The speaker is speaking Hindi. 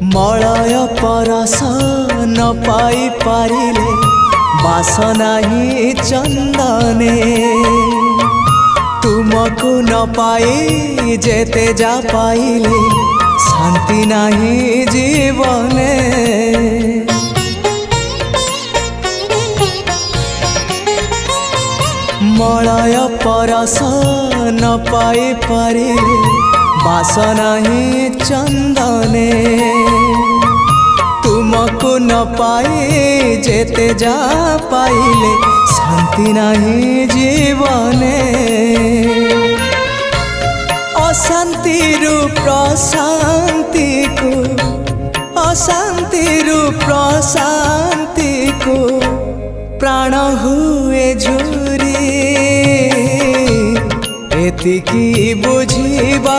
मलय परस न पाई पारिले बासना ही चंदने तुमको न पाई जेते जा पाइले शांति नहीं जीवने। मलय परस न पाई पारिले बासना ही चंदने तुमको न पाई जेते जा पाइले शांति नहीं जीवने। अशांति प्रशांति को अशांति प्रशांति को प्राण हुए झुरी एतिकी बुझिबा